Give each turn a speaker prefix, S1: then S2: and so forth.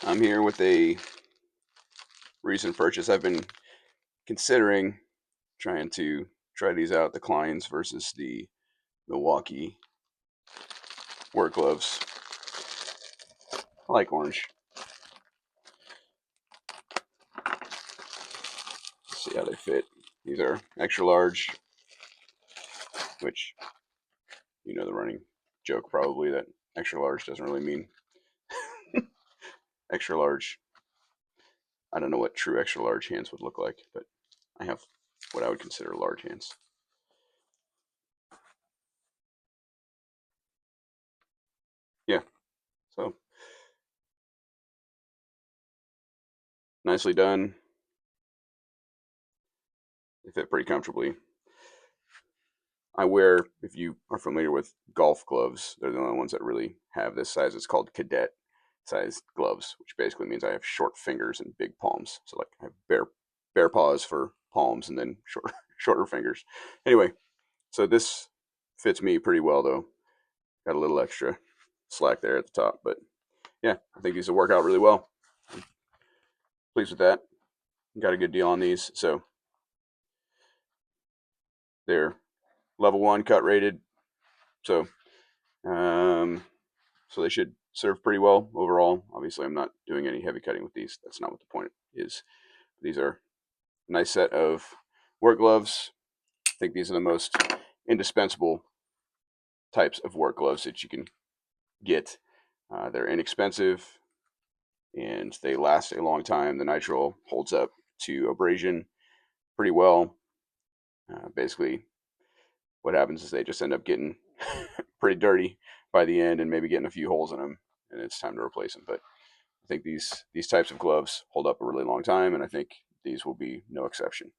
S1: I'm here with a recent purchase. I've been considering trying to try these out, the Kleins versus the Milwaukee work gloves. I like orange. Let's see how they fit. These are extra large, which you know the running joke probably that extra large doesn't really mean extra large. I don't know what true extra large hands would look like, but I have what I would consider large hands. Yeah, so nicely done. They fit pretty comfortably. I wear, if you are familiar with golf gloves, they're the only ones that really have this size. It's called cadet size gloves, which basically means I have short fingers and big palms. So like I have bare paws for palms and then shorter fingers. Anyway, so this fits me pretty well though. Got a little extra slack there at the top, but yeah, I think these will work out really well. Pleased with that. Got a good deal on these, so they're level 1 cut rated. So um, so they should serve pretty well overall. Obviously, I'm not doing any heavy cutting with these. That's not what the point is. These are a nice set of work gloves. I think these are the most indispensable types of work gloves that you can get. They're inexpensive and they last a long time. The nitrile holds up to abrasion pretty well. Basically, what happens is they just end up getting pretty dirty by the end and maybe getting a few holes in them, and it's time to replace them. But I think these types of gloves hold up a really long time, and I think these will be no exception.